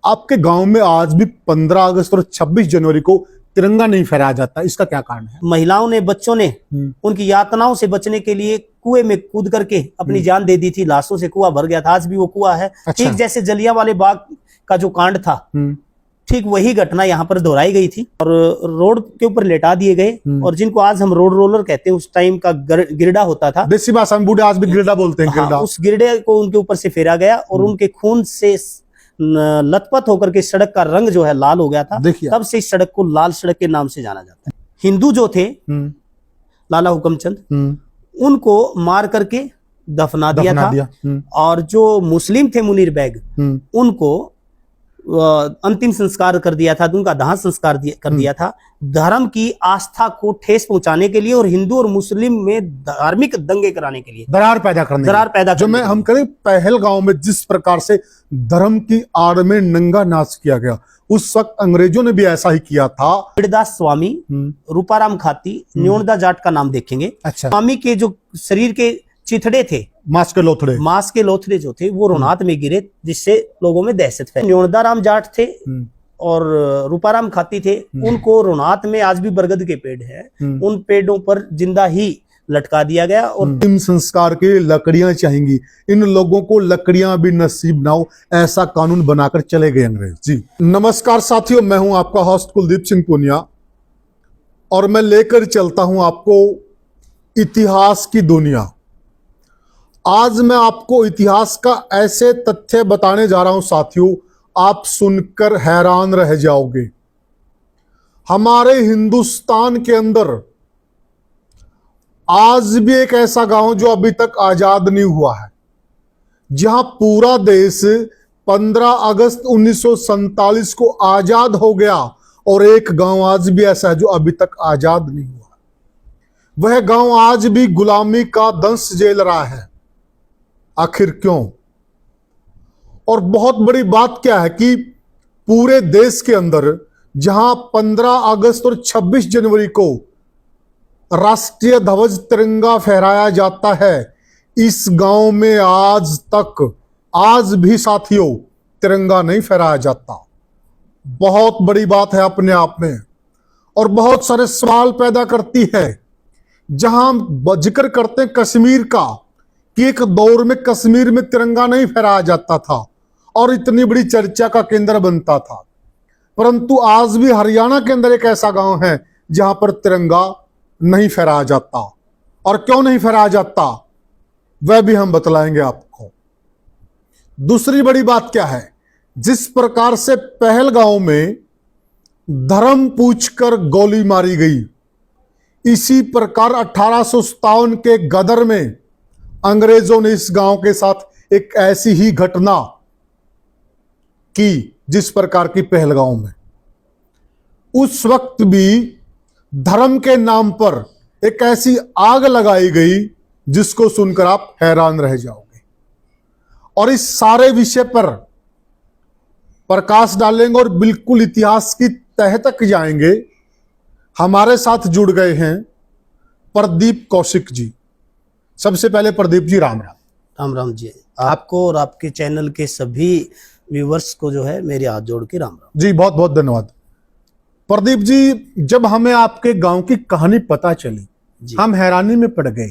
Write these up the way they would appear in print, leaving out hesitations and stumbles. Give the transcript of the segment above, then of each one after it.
आपके गांव में आज भी 15 अगस्त और 26 जनवरी को तिरंगा नहीं फहराया जाता, इसका क्या कारण है? महिलाओं ने, बच्चों ने उनकी यातनाओं से बचने के लिए कुएं में कूद करके अपनी जान दे दी थी। लाशों से कुआं भर गया था, आज भी वो कुआं है। अच्छा। ठीक जैसे जलियांवाले बाग का जो कांड था, ठीक वही घटना यहाँ पर दोहराई गई थी और रोड के ऊपर लेटा दिए गए। और जिनको आज हम रोड रोलर कहते हैं, उस टाइम का गिरडा होता था, देसी भाषा में बूढ़े आज भी गिरडा बोलते हैं। गिरडा। उस गिरडे को उनके ऊपर से फेरा गया और उनके खून से लथपथ होकर के सड़क का रंग जो है लाल हो गया था। तब से इस सड़क को लाल सड़क के नाम से जाना जाता है। हिंदू जो थे लाला हुकमचंद, उनको मार करके दफना दिया था। और जो मुस्लिम थे मुनीर बैग, उनको अंतिम संस्कार कर दिया था, उनका दाह संस्कार कर दिया था। धर्म की आस्था को ठेस पहुंचाने के लिए और हिंदू और मुस्लिम में धार्मिक दंगे कराने के लिए, दरार पैदा करने जो मैं हम करें पहलगांव में जिस प्रकार से धर्म की आड़ में नंगा नाच किया गया, उस वक्त अंग्रेजों ने भी ऐसा ही किया था। बिरदास स्वामी, रूपाराम खाती, न्योणदा जाट का नाम देखेंगे। अच्छा। स्वामी के जो शरीर के चिथड़े थे, मांस के लोथड़े जो थे, वो रोनात में गिरे, जिससे लोगों में दहशत फैली। न्योणदा राम जाट थे और रूपाराम खाती थे, उनको रोनात में आज भी बरगद के पेड़ है, उन पेड़ों पर जिंदा ही लटका दिया गया। और अंतिम संस्कार के लकड़ियां चाहेंगी, इन लोगों को लकड़ियां भी नसीब ना हो, ऐसा कानून बनाकर चले गए अंग्रेज जी। नमस्कार साथियों, मैं हूं आपका होस्ट कुलदीप सिंह पुनिया और मैं लेकर चलता हूं आपको इतिहास की दुनिया। आज मैं आपको इतिहास का ऐसे तथ्य बताने जा रहा हूं साथियों, आप सुनकर हैरान रह जाओगे। हमारे हिंदुस्तान के अंदर आज भी एक ऐसा गांव जो अभी तक आजाद नहीं हुआ है, जहां पूरा देश 15 अगस्त 1947 को आजाद हो गया और एक गांव आज भी ऐसा है जो अभी तक आजाद नहीं हुआ। वह गांव आज भी गुलामी का दंश झेल रहा है। आखिर क्यों? और बहुत बड़ी बात क्या है कि पूरे देश के अंदर जहां 15 अगस्त और 26 जनवरी को राष्ट्रीय ध्वज तिरंगा फहराया जाता है, इस गांव में आज भी साथियों तिरंगा नहीं फहराया जाता। बहुत बड़ी बात है अपने आप में और बहुत सारे सवाल पैदा करती है। जहां हम जिक्र करते हैं कश्मीर का कि एक दौर में कश्मीर में तिरंगा नहीं फहराया जाता था और इतनी बड़ी चर्चा का केंद्र बनता था, परंतु आज भी हरियाणा के अंदर एक ऐसा गांव है जहां पर तिरंगा नहीं फहराया जाता। और क्यों नहीं फहराया जाता वह भी हम बतलाएंगे आपको। दूसरी बड़ी बात क्या है, जिस प्रकार से पहलगांव में धर्म पूछकर गोली मारी गई, इसी प्रकार 1857 के गदर में अंग्रेजों ने इस गांव के साथ एक ऐसी ही घटना की जिस प्रकार की पहलगांव में। उस वक्त भी धर्म के नाम पर एक ऐसी आग लगाई गई जिसको सुनकर आप हैरान रह जाओगे। और इस सारे विषय पर प्रकाश डालेंगे और बिल्कुल इतिहास की तह तक जाएंगे। हमारे साथ जुड़ गए हैं प्रदीप कौशिक जी। सबसे पहले प्रदीप जी राम राम। राम राम जी, आपको और आपके चैनल के सभी व्यूवर्स को जो है मेरे हाथ जोड़ के राम राम जी। बहुत बहुत धन्यवाद प्रदीप जी। जब हमें आपके गांव की कहानी पता चली, हम हैरानी में पड़ गए,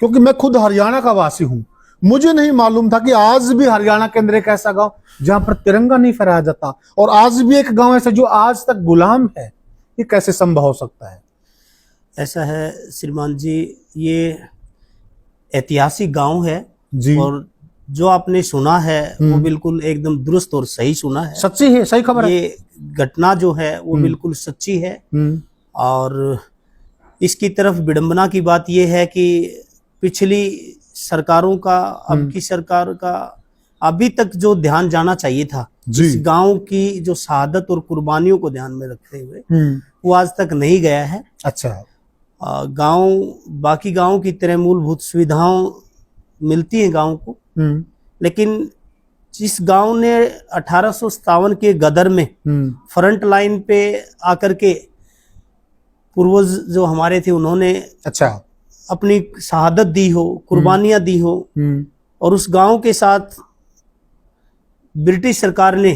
क्योंकि मैं खुद हरियाणा का वासी हूं। मुझे नहीं मालूम था कि आज भी हरियाणा के अंदर एक ऐसा गांव जहां पर तिरंगा नहीं फहराया जाता और आज भी एक गांव ऐसा जो आज तक गुलाम है। ये कैसे संभव हो सकता है? ऐसा है श्रीमान जी, ये ऐतिहासिक गांव है जी। और जो आपने सुना है वो बिल्कुल एकदम दुरुस्त और सही सुना है। सच्ची है, सही खबर है। ये घटना जो है वो बिल्कुल सच्ची है। और इसकी तरफ विडंबना की बात ये है कि पिछली सरकारों का, अब की सरकार का अभी तक जो ध्यान जाना चाहिए था इस गांव की जो शहादत और कुर्बानियों को ध्यान में रखते हुए, वो आज तक नहीं गया है। अच्छा। गांव बाकी गांव की तरह मूलभूत सुविधाओं मिलती हैं गांव को, लेकिन जिस गांव ने 1857 के गदर में फ्रंट लाइन पे आकर के पूर्वज जो हमारे थे उन्होंने अच्छा अपनी शहादत दी हो, कुर्बानियां दी हो, और उस गांव के साथ ब्रिटिश सरकार ने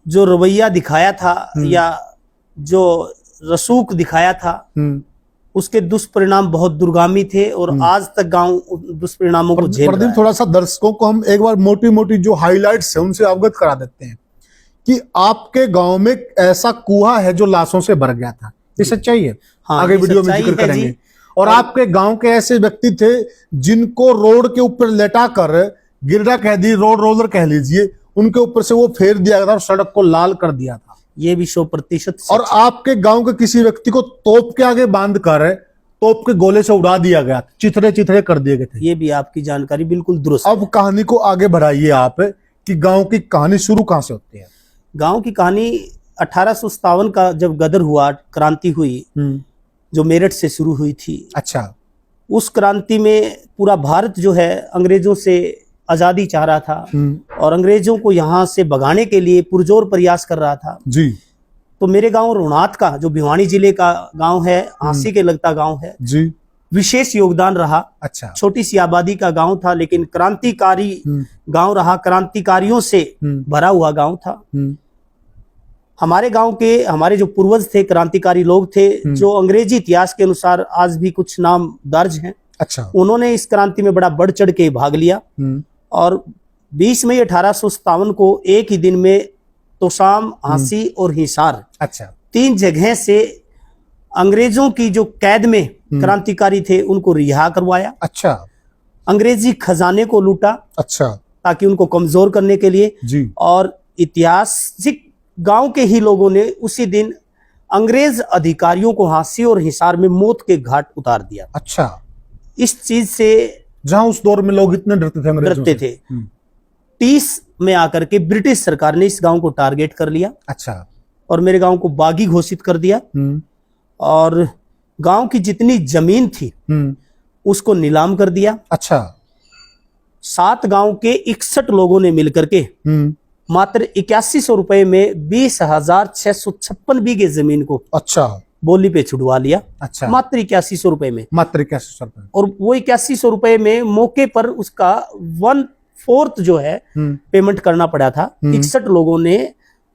जो रवैया दिखाया था या जो रसूख दिखाया था, उसके दुष्परिणाम बहुत दुर्गामी थे और आज तक गांव दुष्परिणामों को झेल रहा प्रदीप, है। थोड़ा सा दर्शकों को हम एक बार मोटी मोटी जो हाइलाइट्स है उनसे अवगत करा देते हैं कि आपके गांव में ऐसा कुआं है जो लाशों से भर गया था, ये सच्चाई है? हाँ, आगे ये वीडियो में सच्चाई जिक्र है करेंगे। जी। और आपके गांव के ऐसे व्यक्ति थे जिनको रोड के ऊपर लेटा कर, गिरडा कह दी, रोड रोलर कह लीजिए, उनके ऊपर से वो फेर दिया गया था और सड़क को लाल कर दिया था। ये भी 100% और आपके गांव के किसी व्यक्ति को तोप के आगे बांध कर तोप के गोले से उड़ा दिया गया, चिथड़े चिथड़े कर दिए गए थे। ये भी आपकी जानकारी बिल्कुल दुरुस्त है। अब कहानी को आगे बढ़ाइए आप कि गांव की कहानी शुरू कहां से होती है? गांव की कहानी 1857 का जब गदर हुआ, क्रांति हुई, जो मेरठ से शुरू हुई थी। अच्छा। उस क्रांति में पूरा भारत जो है अंग्रेजों से आजादी चाह रहा था और अंग्रेजों को यहाँ से भगाने के लिए पुरजोर प्रयास कर रहा था जी। तो मेरे गांव रोहनाथ का, जो भिवानी जिले का गांव है, हांसी के लगता गांव है जी, विशेष योगदान रहा। अच्छा। छोटी सी आबादी का गांव था लेकिन क्रांतिकारी गांव रहा, क्रांतिकारियों से भरा हुआ गांव था। हमारे गांव के हमारे जो पूर्वज थे, क्रांतिकारी लोग थे, जो अंग्रेजी इतिहास के अनुसार आज भी कुछ नाम दर्ज हैं। अच्छा। उन्होंने इस क्रांति में बड़ा बढ़ चढ़ के भाग लिया और 20 मई 1857 को एक ही दिन में तोशाम, हांसी और हिसार, अच्छा, 3 जगह से अंग्रेजों की जो कैद में क्रांतिकारी थे उनको रिहा करवाया। अच्छा। अंग्रेजी खजाने को लूटा, अच्छा, ताकि उनको कमजोर करने के लिए जी। और ऐतिहासिक गांव के ही लोगों ने उसी दिन अंग्रेज अधिकारियों को हांसी और हिसार में मौत के घाट उतार दिया। अच्छा। इस चीज से जहां उस दौर में लोग इतने डरते थे अंग्रेजों डरते से। थे, 30 में आकर के ब्रिटिश सरकार ने इस गांव को टारगेट कर लिया। अच्छा। और मेरे गांव को बागी घोषित कर दिया और गांव की जितनी जमीन थी उसको नीलाम कर दिया। अच्छा। 7 गांव के 61 लोगों ने मिलकर के मात्र 8100 रुपए में 20,656 बीघे जमीन को अच्छा बोली पे छुड़वा लिया। अच्छा। मात्र 8100 रुपए में, मात्र 8100 रुपए। और वो 8100 रुपए में मौके पर उसका 1/4 जो है पेमेंट करना पड़ा था। 61 लोगों ने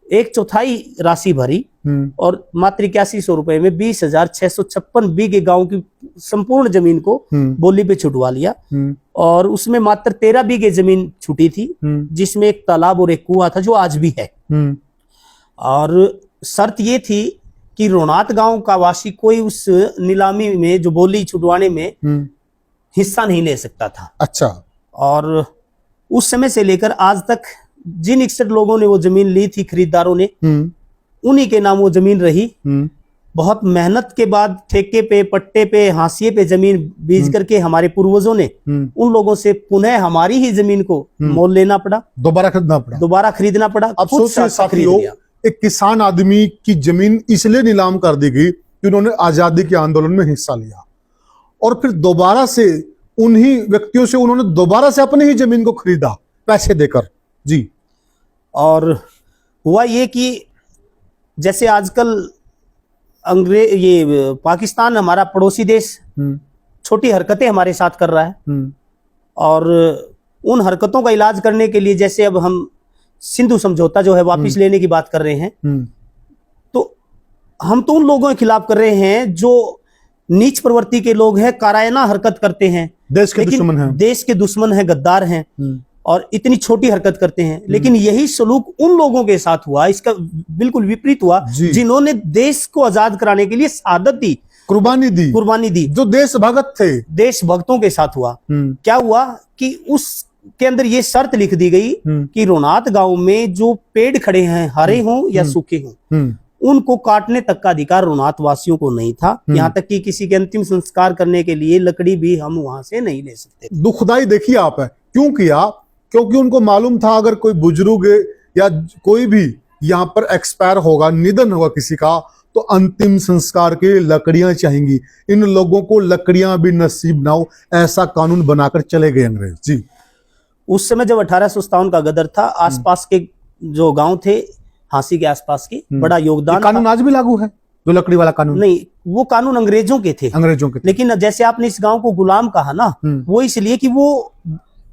1/4 राशि भरी और मात्र 8100 रुपए में 20,656 बीघे गांव की संपूर्ण जमीन को बोली पे छुटवा लिया। और उसमें मात्र 13 बीघे जमीन छूटी थी, जिसमें एक तालाब और एक कुआं था जो आज भी है। और शर्त ये थी कि रोहनाथ गांव का वासी कोई उस नीलामी में, जो बोली छुटवाने में, हिस्सा नहीं ले सकता था। अच्छा। और उस समय से लेकर आज तक जिन 61 लोगों ने वो जमीन ली थी, खरीदारों ने, उन्हीं के नाम वो जमीन रही। बहुत मेहनत के बाद ठेके पे, पट्टे पे, हाशिए पे जमीन बीज करके हमारे पूर्वजों ने उन लोगों से पुनः हमारी ही जमीन को मोल लेना पड़ा, दोबारा खरीदना पड़ा, दोबारा खरीदना पड़ा। अब सोचिए साथियों, एक किसान आदमी की जमीन इसलिए नीलाम कर दी गई कि उन्होंने आजादी के आंदोलन में हिस्सा लिया और फिर दोबारा से उन्हीं व्यक्तियों से उन्होंने दोबारा से अपनी ही जमीन को खरीदा पैसे देकर। जी। और हुआ ये कि जैसे आजकल ये पाकिस्तान, हमारा पड़ोसी देश, छोटी हरकतें हमारे साथ कर रहा है और उन हरकतों का इलाज करने के लिए, जैसे अब हम सिंधु समझौता जो है वापस लेने की बात कर रहे हैं, तो हम तो उन लोगों के खिलाफ कर रहे हैं जो नीच प्रवृत्ति के लोग हैं, कारायना हरकत करते हैं, देश के दुश्मन हैं, देश के दुश्मन हैं, गद्दार हैं और इतनी छोटी हरकत करते हैं। लेकिन यही सलूक उन लोगों के साथ हुआ, इसका बिल्कुल विपरीत हुआ, जिन्होंने देश को आजाद कराने के लिए शहादत दी, कुर्बानी दी, जो देशभक्त थे, देशभक्तों के साथ हुआ। क्या हुआ कि उसके अंदर ये शर्त लिख दी गई कि रोहनाथ गांव में जो पेड़ खड़े हैं, हरे हों या सूखे हों, उनको काटने तक का अधिकार रोहनाथ वासियों को नहीं था। यहाँ तक कि किसी के अंतिम संस्कार करने के लिए लकड़ी भी हम वहां से नहीं ले सकते। दुखदाई देखिए आप, क्यों किया? क्योंकि उनको मालूम था अगर कोई बुजुर्ग या कोई भी यहाँ पर एक्सपायर होगा, निधन होगा किसी का, तो अंतिम संस्कार के लिए लकड़ियां चाहेंगी। इन लोगों को लकड़ियां भी नसीब ना हो, ऐसा कानून बनाकर चले गए अंग्रेज। जी। उस समय जब 1857 का गदर था, आसपास के जो गांव थे, हांसी के आसपास के, बड़ा योगदान। कानून आज भी लागू है, जो लकड़ी वाला कानून? नहीं, वो कानून अंग्रेजों के थे। अंग्रेजों के थे। लेकिन जैसे आपने इस गांव को गुलाम कहा ना, वो इसलिए कि वो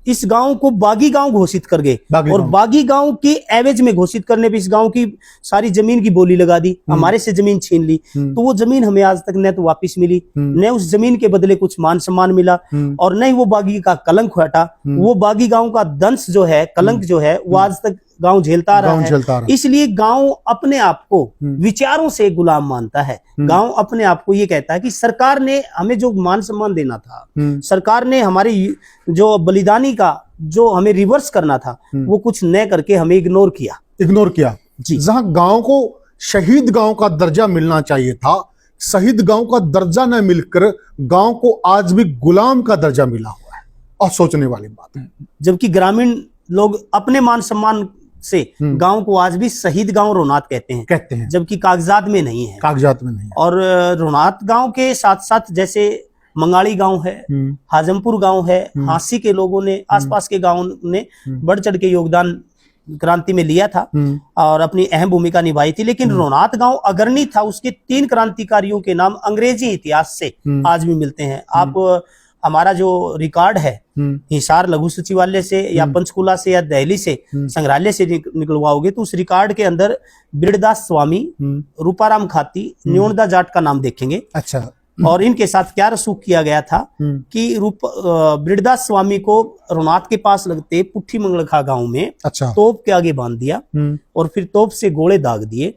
इस गांव को बागी गांव घोषित कर गए और बागी गांव के एवज में घोषित करने पे इस गांव की सारी जमीन की बोली लगा दी, हमारे से जमीन छीन ली। तो वो जमीन हमें आज तक न तो वापस मिली, न उस जमीन के बदले कुछ मान सम्मान मिला और न ही वो बागी का कलंक हटा। वो बागी गांव का दंश जो है, कलंक जो है, वो आज तक गांव झेलता रहा है। इसलिए गांव अपने आप को विचारों से गुलाम मानता है। गांव अपने आप को ये कहता है कि सरकार ने हमें जो मान सम्मान देना था, सरकार ने हमारे जो बलिदानी का जो हमें रिवर्स करना था, वो कुछ न करके हमें इग्नोर किया जी। जहां गांव को शहीद गांव का दर्जा मिलना चाहिए था, शहीद गांव का दर्जा न मिलकर गांव को आज भी गुलाम का दर्जा मिला हुआ है, और सोचने वाली बात है। जबकि ग्रामीण लोग अपने मान सम्मान से गांव को आज भी शहीद गांव रोनात कहते हैं, जबकि कागजात में नहीं है। और रोनात गांव के साथ साथ जैसे मंगाड़ी गांव है, हाजमपुर गांव है, हांसी के लोगों ने, आसपास के गांव ने बढ़ चढ़ के योगदान क्रांति में लिया था और अपनी अहम भूमिका निभाई थी। लेकिन रोनात गांव अग्रणी था। उसके 3 क्रांतिकारियों के नाम अंग्रेजी इतिहास से आज भी मिलते हैं। आप हमारा जो रिकॉर्ड है हिसार लघु सचिवालय से या पंचकुला से या दिल्ली से संग्रहालय से निकलवाओगे तो उस रिकॉर्ड के अंदर बिरदास स्वामी, रूपाराम खाती, न्योणदा जाट का नाम देखेंगे। अच्छा। और इनके साथ क्या रसूख किया गया था कि बिरदास स्वामी को रोनात के पास लगते पुट्ठी मंगलखा गांव में तोप के आगे बांध दिया और फिर तोप से गोले दाग दिए।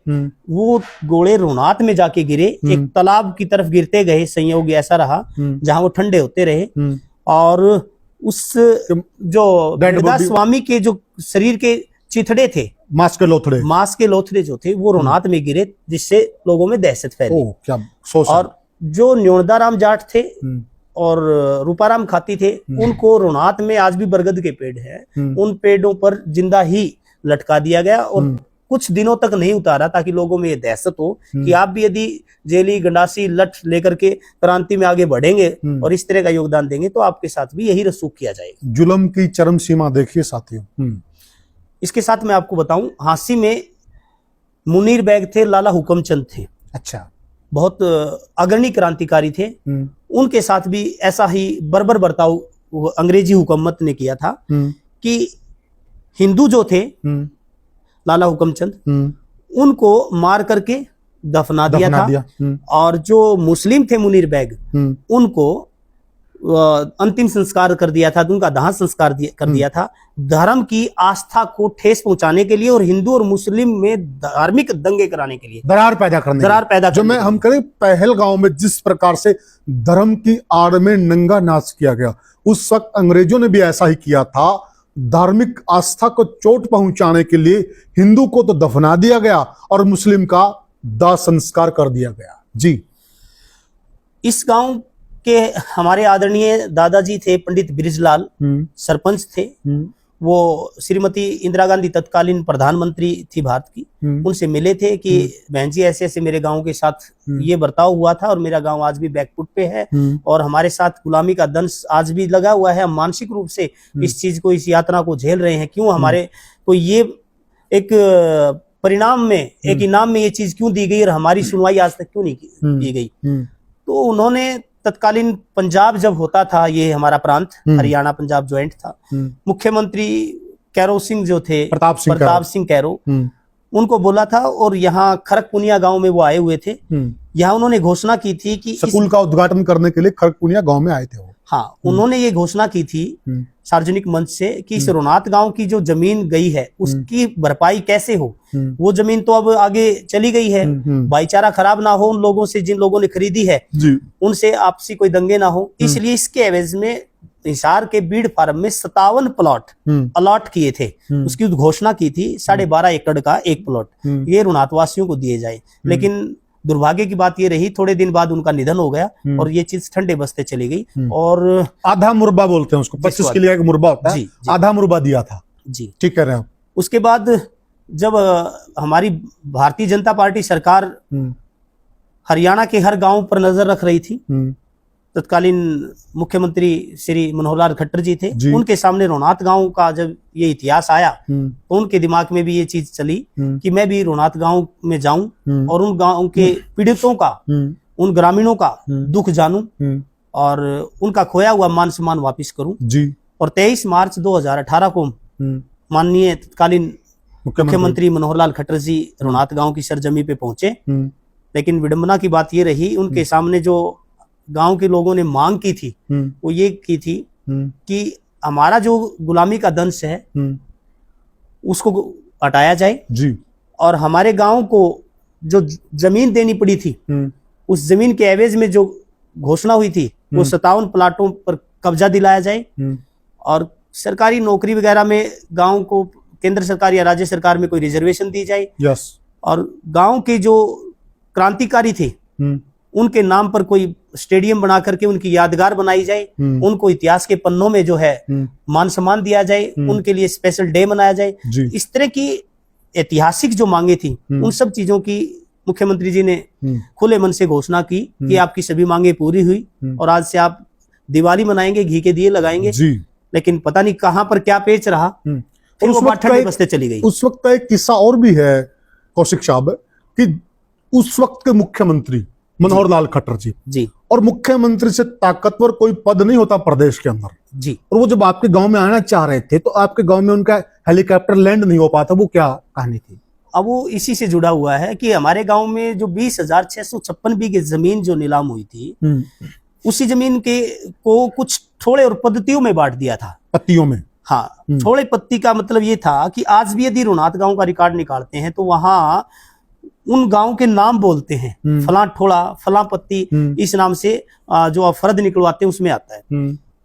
वो गोले रोनात में जाके गिरे, एक तालाब की तरफ गिरते गए। संयोग ऐसा रहा जहां वो ठंडे होते रहे और उस जो बिरदास स्वामी के जो शरीर के चिथड़े थे, मांस के लोथड़े जो थे, वो रोनात में गिरे, जिससे लोगों में दहशत फैली। क्या सोच। और जो न्योणदाराम जाट थे और रूपाराम खाती थे, उनको रोनात में आज भी बरगद के पेड़ हैं, उन पेड़ों पर जिंदा ही लटका दिया गया और कुछ दिनों तक नहीं उतारा, ताकि लोगों में ये दहशत हो कि आप भी यदि जेली गंडासी लठ लेकर के क्रांति में आगे बढ़ेंगे और इस तरह का योगदान देंगे तो आपके साथ भी यही रसूख किया जाएगा। जुल्म की चरम सीमा देखिए साथियों। इसके साथ मैं आपको बताऊं, हांसी में मुनीर बैग थे, लाला हुकमचंद थे। अच्छा। बहुत अग्रणी क्रांतिकारी थे। उनके साथ भी ऐसा ही बर्बर बर्ताव अंग्रेजी हुकूमत ने किया था कि हिंदू जो थे लाला हुकमचंद, उनको मार करके दफना दिया था और जो मुस्लिम थे मुनीर बैग, उनको अंतिम संस्कार कर दिया था, उनका दाह संस्कार कर दिया था, धर्म की आस्था को ठेस पहुंचाने के लिए और हिंदू और मुस्लिम में धार्मिक दंगे कराने के लिए, दरार पैदा करने जो मैं हम करें पहलगांव में जिस प्रकार से धर्म की आड़ में नंगा नाच किया गया, उस वक्त अंग्रेजों ने भी ऐसा ही किया था। धार्मिक आस्था को चोट पहुंचाने के लिए हिंदू को तो दफना दिया गया और मुस्लिम का दाह संस्कार कर दिया गया। जी। इस गांव के हमारे आदरणीय दादाजी थे पंडित बिरजलाल, सरपंच थे। वो श्रीमती इंदिरा गांधी तत्कालीन प्रधानमंत्री थी भारत की, उनसे मिले थे कि बहन जी ऐसे ऐसे मेरे गांव के साथ ये बर्ताव हुआ था और मेरा गांव आज भी बैकफुट पे है और हमारे साथ गुलामी का दंश आज भी लगा हुआ है। हम मानसिक रूप से इस चीज को, इस यात्रा को झेल रहे हैं। क्यों हमारे को ये एक परिणाम में, एक इनाम में ये चीज क्यों दी गई और हमारी सुनवाई आज तक क्यों नहीं की गई? तो उन्होंने तत्कालीन पंजाब जब होता था, ये हमारा प्रांत हरियाणा पंजाब ज्वाइंट था, मुख्यमंत्री कैरो सिंह जो थे, प्रताप सिंह कैरो, उनको बोला था और यहाँ खरकपुनिया गांव में वो आए हुए थे। यहाँ उन्होंने घोषणा की थी कि स्कूल का उद्घाटन करने के लिए खरकपुनिया गांव में आए थे वो। हाँ, उन्होंने ये घोषणा की थी सार्वजनिक मंच से कि इस रोनात गांव की जो जमीन गई है उसकी भरपाई कैसे हो। वो जमीन तो अब आगे चली गई है, भाईचारा खराब ना हो उन लोगों से जिन लोगों ने खरीदी है, उनसे आपसी कोई दंगे ना हो, इसलिए इसके एवज में हिसार के बीड़ फार्म में 57 प्लॉट अलॉट किए थे। उसकी घोषणा की थी 12.5 एकड़ का एक प्लॉट ये रोनात वासियों को दिए जाए। लेकिन दुर्भाग्य की बात ये रही, थोड़े दिन बाद उनका निधन हो गया और ये चीज ठंडे बस्ते चली गई। और आधा मुरबा बोलते हैं उसको, 25 किलो का मुरबा होता है, आधा मुरबा दिया था। जी ठीक कह रहे हैं आप। उसके बाद जब हमारी भारतीय जनता पार्टी सरकार हरियाणा के हर गांव पर नजर रख रही थी, तत्कालीन मुख्यमंत्री श्री मनोहर लाल खट्टर जी थे, उनके सामने रोनात गांव का जब ये इतिहास आया तो उनके दिमाग में भी ये चीज चली कि मैं भी रोनात गांव में जाऊं और उन गांव के पीड़ितों का, उन ग्रामीणों का दुख जानूं और उनका खोया हुआ मान सम्मान वापस करूं। जी। और 23 मार्च 2018 को माननीय तत्कालीन मुख्यमंत्री मनोहर लाल खट्टर जी रुनात गांव की सरजमी पे पहुंचे। लेकिन विडंबना की बात ये रही, उनके सामने जो गांव के लोगों ने मांग की थी वो ये की थी कि हमारा जो गुलामी का दंश है उसको हटाया जाए जी, और हमारे गांव को जो जमीन देनी पड़ी थी उस जमीन के एवज में जो घोषणा हुई थी वो 57 प्लाटों पर कब्जा दिलाया जाए, और सरकारी नौकरी वगैरह में गांव को केंद्र सरकार या राज्य सरकार में कोई रिजर्वेशन दी जाए। यस। और गांव के जो क्रांतिकारी थे उनके नाम पर कोई स्टेडियम बना करके उनकी यादगार बनाई जाए, उनको इतिहास के पन्नों में जो है मान सम्मान दिया जाए, उनके लिए स्पेशल डे मनाया जाए। इस तरह की ऐतिहासिक जो मांगे थी उन सब चीजों की मुख्यमंत्री जी ने खुले मन से घोषणा की कि आपकी सभी मांगे पूरी हुई और आज से आप दिवाली मनाएंगे, घी के दिए लगाएंगे जी। लेकिन पता नहीं कहां पर क्या पेच रहा, फिर वो बात ठंडे बस्ते चली गई। उस वक्त एक किस्सा और भी है कौशिक साहब कि उस वक्त के मुख्यमंत्री मनोहर लाल खट्टर जी, और मुख्यमंत्री से ताकतवर कोई पद नहीं होता प्रदेश के अंदर जी, और वो जब आपके गांव में आना चाह रहे थे तो आपके गांव में उनका हेलीकॉप्टर लैंड नहीं हो पाता, वो क्या कहानी थी? अब वो इसी से जुड़ा हुआ है कि हमारे गांव में जो 20,656 बीघे जमीन जो नीलाम हुई थी उसी जमीन के को कुछ थोड़े और पद्धतियों में बांट दिया था। पत्तियों में? हाँ, थोड़े पत्ती का मतलब ये था कि आज भी यदि रुनात गांव का रिकॉर्ड निकालते हैं तो वहां उन गांव के नाम बोलते हैं, फलां ठोड़ा, फलां पत्ती, इस नाम से जो अफरद निकलवाते हैं उसमें आता है।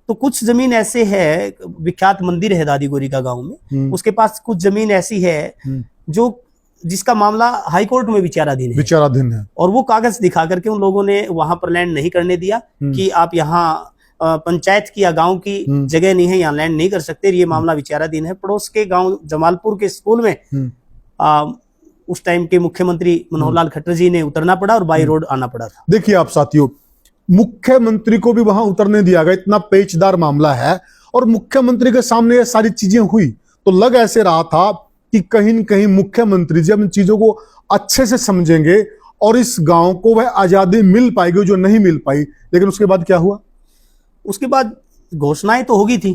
तो कुछ जमीन ऐसे है, विख्यात मंदिर है दादी गोरी का गांव में, उसके पास कुछ जमीन ऐसी है जो जिसका मामला हाई कोर्ट में विचाराधीन है, और वो कागज दिखा करके उन लोगों ने वहां पर लैंड नहीं करने दिया कि आप यहाँ पंचायत की या गांव की जगह नहीं है, यहाँ लैंड नहीं कर सकते, ये मामला विचाराधीन है। पड़ोस के गांव जमालपुर के स्कूल में उस टाइम के मुख्यमंत्री मनोहर लाल खट्टर जी ने उतरना पड़ा और बाई रोड आना पड़ा था। देखिए आप साथियों, मुख्यमंत्री को भी वहां उतरने दिया गया, इतना पेचदार मामला है, और मुख्यमंत्री के सामने ये सारी चीजें हुई तो लग ऐसे रहा था कि कहीं न कहीं मुख्यमंत्री जब इन चीजों को अच्छे से समझेंगे और इस गांव को वह आजादी मिल पाएगी जो नहीं मिल पाई। लेकिन उसके बाद क्या हुआ? उसके बाद घोषणाएं तो होगी थी,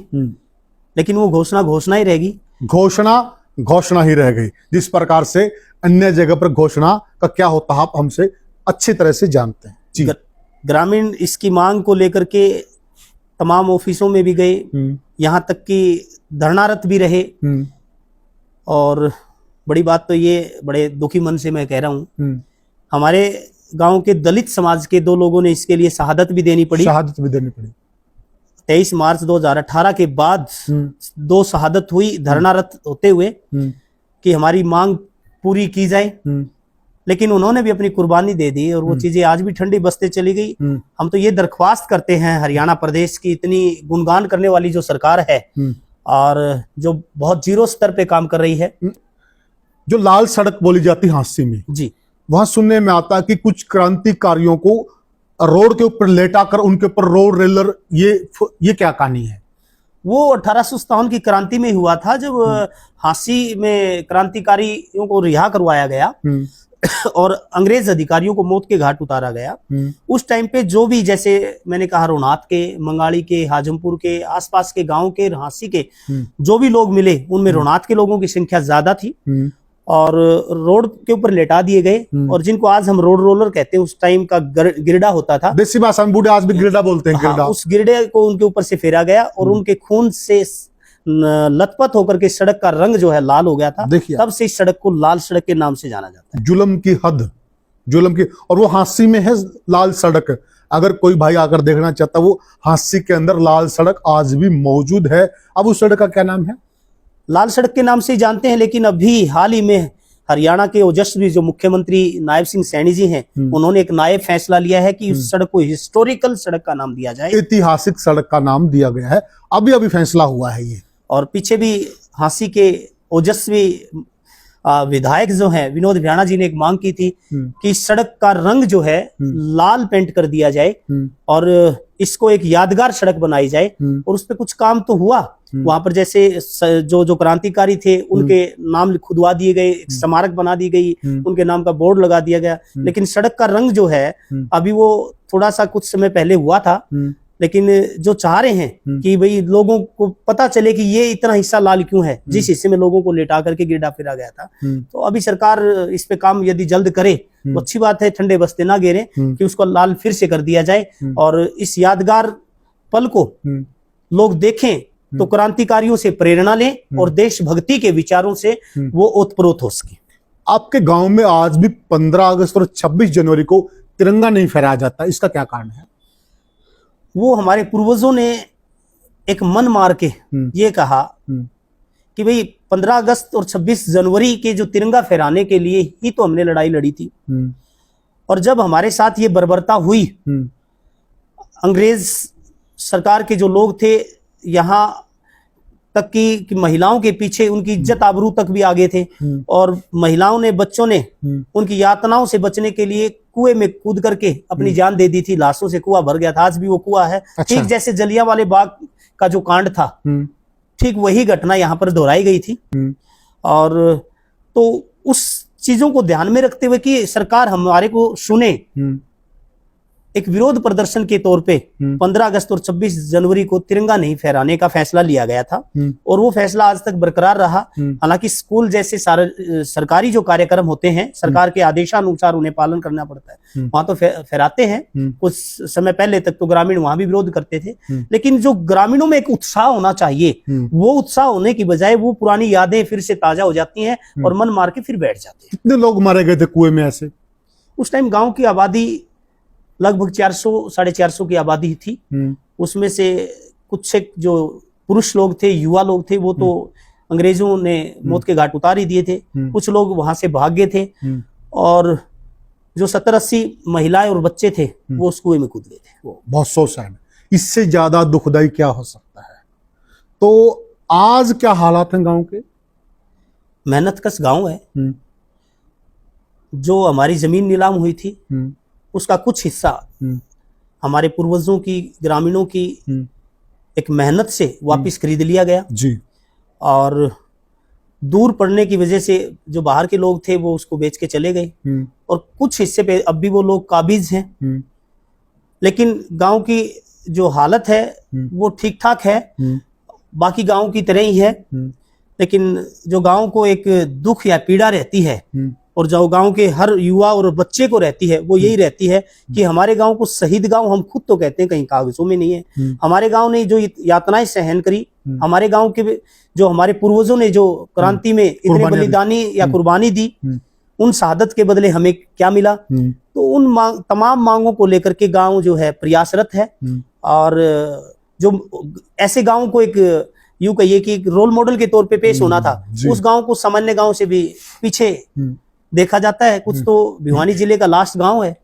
लेकिन वो घोषणा ही रहेगी, घोषणा ही रह गई। जिस प्रकार से अन्य जगह पर घोषणा का क्या होता है आप हमसे अच्छी तरह से जानते हैं जी। ग्रामीण इसकी मांग को लेकर के तमाम ऑफिसों में भी गए, यहाँ तक कि धरनारत भी रहे, और बड़ी बात तो ये बड़े दुखी मन से मैं कह रहा हूँ, हमारे गांव के दलित समाज के 2 लोगों ने इसके लिए शहादत भी देनी पड़ी। 23 मार्च 2018 के बाद 2 शहादत हुई धरनारत होते हुए कि हमारी मांग पूरी की जाए, लेकिन उन्होंने भी अपनी कुर्बानी दे दी और वो चीजें आज भी ठंडी बस्ते चली गई। हम तो ये दरख्वास्त करते हैं हरियाणा प्रदेश की इतनी गुणगान करने वाली जो सरकार है और जो बहुत जीरो स्तर पे काम कर रही है, जो लाल सड़क बोली जाती हांसी में जी, वहां सुनने में आता कि कुछ क्रांतिकारियों को रोड के ऊपर लेटाकर उनके ऊपर रोड रेलर, ये क्या कहानी है? वो 1857 की क्रांति में हुआ था जब हांसी में क्रांतिकारियों को रिहा करवाया गया और अंग्रेज अधिकारियों को मौत के घाट उतारा गया। उस टाइम पे जो भी, जैसे मैंने कहा, रोनात के, मंगाड़ी के, हाजमपुर के, आसपास के गांव के, हांसी के जो भी लोग मिले उनमें रोनात के लोगों की संख्या ज्यादा थी और रोड के ऊपर लेटा दिए गए, और जिनको आज हम रोड रोलर कहते हैं, उस टाइम का गिरडा होता था, देसी भाषा में बूढ़े आज भी गिरडा बोलते हैं। गिरडा, उस गिरडे को उनके ऊपर से फेरा गया और उनके खून से लथपथ होकर के सड़क का रंग जो है लाल हो गया था। तब से इस सड़क को लाल सड़क के नाम से जाना जाता है। जुल्म की हद, जुल्म की, और वो हांसी में है लाल सड़क। अगर कोई भाई आकर देखना चाहता, वो हांसी के अंदर लाल सड़क आज भी मौजूद है। अब उस सड़क का क्या नाम है? लाल सड़क के नाम से ही जानते हैं, लेकिन अभी हाल ही में हरियाणा के ओजस्वी जो मुख्यमंत्री नायब सिंह सैनी जी हैं, उन्होंने एक नायब फैसला लिया है कि उस सड़क को हिस्टोरिकल सड़क का नाम दिया जाए, ऐतिहासिक सड़क का नाम दिया गया है। अभी फैसला हुआ है ये। और पीछे भी हांसी के ओजस्वी विधायक जो हैं विनोद भ्याणा जी ने एक मांग की थी कि सड़क का रंग जो है लाल पेंट कर दिया जाए और इसको एक यादगार सड़क बनाई जाए। और उस पर कुछ काम तो हुआ, वहां पर जैसे जो क्रांतिकारी थे उनके नाम खुदवा दिए गए, स्मारक बना दी गई, उनके नाम का बोर्ड लगा दिया गया, लेकिन सड़क का रंग जो है अभी वो थोड़ा सा कुछ समय पहले हुआ था लेकिन जो चाह रहे हैं कि भाई लोगों को पता चले कि ये इतना हिस्सा लाल क्यों है, जिस हिस्से में लोगों को लेटा करके गिरडा फिरा गया था, तो अभी सरकार इस पे काम यदि जल्द करे तो अच्छी बात है। ठंडे बस्ते ना गिरे कि उसको लाल फिर से कर दिया जाए और इस यादगार पल को लोग देखें तो क्रांतिकारियों से प्रेरणा लें और देशभक्ति के विचारों से वो ओतप्रोत हो सके। आपके गांव में आज भी 15 अगस्त और 26 जनवरी को तिरंगा नहीं फहराया जाता, इसका क्या कारण है? वो हमारे पूर्वजों ने एक मन मार के ये कहा कि भाई 15 अगस्त और 26 जनवरी के जो तिरंगा फहराने के लिए ही तो हमने लड़ाई लड़ी थी, और जब हमारे साथ ये बर्बरता हुई, अंग्रेज सरकार के जो लोग थे यहाँ तक कि महिलाओं के पीछे उनकी इज्जत आबरू तक भी आगे थे, और महिलाओं ने, बच्चों ने उनकी यातनाओं से बचने के लिए कुएं में कूद करके अपनी जान दे दी थी। लाशों से कुआं भर गया था, आज भी वो कुआं है। अच्छा। ठीक जैसे जलियांवाले बाग का जो कांड था, ठीक वही घटना यहाँ पर दोहराई गई थी। और तो उस चीजों को ध्यान में रखते हुए कि सरकार हमारे को सुने, एक विरोध प्रदर्शन के तौर पे 15 अगस्त और 26 जनवरी को तिरंगा नहीं फहराने का फैसला लिया गया था, और वो फैसला आज तक बरकरार रहा। हालांकि स्कूल जैसे सारे सरकारी जो कार्यक्रम होते हैं, सरकार के आदेशानुसार उन्हें पालन करना पड़ता है, वहां तो फहराते हैं। कुछ समय पहले तक तो ग्रामीण वहां भी विरोध करते थे, लेकिन जो ग्रामीणों में एक उत्साह होना चाहिए, वो उत्साह होने की बजाय वो पुरानी यादें फिर से ताजा हो जाती हैं और मन मार के फिर बैठ जाते हैं। कितने लोग मारे गए थे कुएं में ऐसे? उस टाइम गांव की आबादी लगभग 400 साढ़े 400 की आबादी थी। उसमें से कुछ एक जो पुरुष लोग थे, युवा लोग थे, वो तो अंग्रेजों ने मौत के घाट उतार ही दिए थे। कुछ लोग वहां से भाग गए थे, और जो 70-80 महिलाएं और बच्चे थे वो उस कुएं में कूद गए थे। बहुत सोच है, इससे ज्यादा दुखदाई क्या हो सकता है? तो आज क्या हालात हैं गांव के? मेहनतकश गांव है। जो हमारी जमीन नीलाम हुई थी, उसका कुछ हिस्सा हमारे पूर्वजों की, ग्रामीणों की एक मेहनत से वापस खरीद लिया गया जी। और दूर पड़ने की वजह से जो बाहर के लोग थे वो उसको बेच के चले गए, और कुछ हिस्से पे अब भी वो लोग काबिज हैं। लेकिन गांव की जो हालत है वो ठीक ठाक है, बाकी गांव की तरह ही है। लेकिन जो गांव को एक दुख या पीड़ा रहती है, और जो गांव के हर युवा और बच्चे को रहती है, वो यही रहती है कि हमारे गांव को शहीद गांव हम खुद तो कहते हैं, कहीं कागजों में नहीं है। हमारे गांव ने जो यातनाएं सहन करी, हमारे गांव के जो हमारे पूर्वजों ने जो क्रांति में इतने बलिदानी या कुर्बानी दी, उन शहादत के बदले हमें क्या मिला? तो उन तमाम मांगों को लेकर के गांव जो है प्रयासरत है। और जो ऐसे गांव को एक यूं कहिए कि एक रोल मॉडल के तौर पे पेश होना था, उस गांव को सामान्य गांव से भी पीछे देखा जाता है। कुछ तो भिवानी जिले का लास्ट गांव है,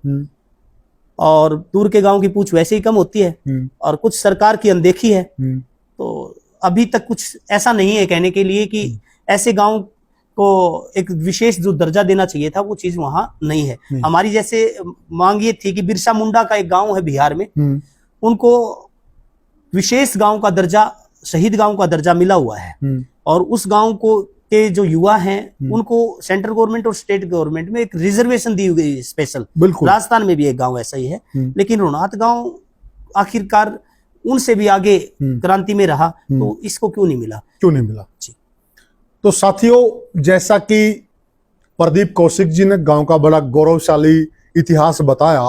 और दूर के गांव की पूछ वैसे ही कम होती है, और कुछ सरकार की अनदेखी है। तो अभी तक कुछ ऐसा नहीं है कहने के लिए कि ऐसे गांव को एक विशेष जो दर्जा देना चाहिए था, वो चीज वहां नहीं है। हमारी जैसे मांग ये थी कि बिरसा मुंडा का एक गांव है बिहार में, उनको विशेष गांव का दर्जा, शहीद गांव का दर्जा मिला हुआ है, और उस गांव को के जो युवा हैं उनको सेंट्रल गवर्नमेंट और स्टेट गवर्नमेंट में एक रिजर्वेशन दी गई स्पेशल। राजस्थान में भी एक गांव ऐसा ही है, लेकिन रोनात गांव आखिरकार उनसे भी आगे क्रांति में रहा, तो इसको क्यों नहीं मिला? जी। तो साथियों, जैसा कि प्रदीप कौशिक जी ने गांव का बड़ा गौरवशाली इतिहास बताया,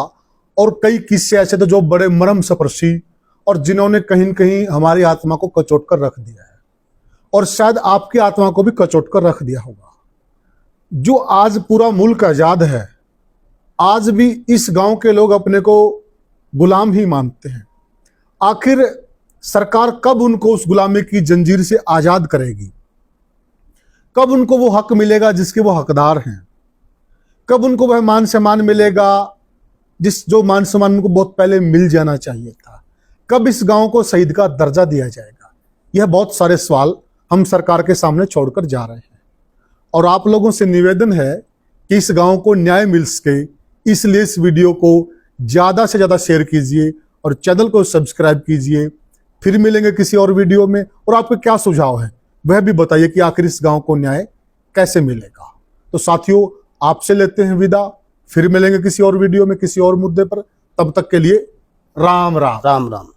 और कई किस्से ऐसे थे जो बड़े मर्म स्पर्शी और जिन्होंने कहीं न कहीं हमारी आत्मा को कचोट कर रख दिया है, और शायद आपकी आत्मा को भी कचोट कर रख दिया होगा। जो आज पूरा मुल्क आजाद है, आज भी इस गांव के लोग अपने को गुलाम ही मानते हैं। आखिर सरकार कब उनको उस गुलामी की जंजीर से आजाद करेगी? कब उनको वो हक मिलेगा जिसके वो हकदार हैं? कब उनको वह मान सम्मान मिलेगा जो मान सम्मान उनको बहुत पहले मिल जाना चाहिए था? कब इस गांव को शहीद का दर्जा दिया जाएगा? यह बहुत सारे सवाल हम सरकार के सामने छोड़कर जा रहे हैं, और आप लोगों से निवेदन है कि इस गांव को न्याय मिल सके, इसलिए इस वीडियो को ज़्यादा से ज़्यादा शेयर कीजिए और चैनल को सब्सक्राइब कीजिए। फिर मिलेंगे किसी और वीडियो में, और आपके क्या सुझाव है वह भी बताइए कि आखिर इस गांव को न्याय कैसे मिलेगा। तो साथियों, आपसे लेते हैं विदा, फिर मिलेंगे किसी और वीडियो में किसी और मुद्दे पर। तब तक के लिए राम राम। राम राम।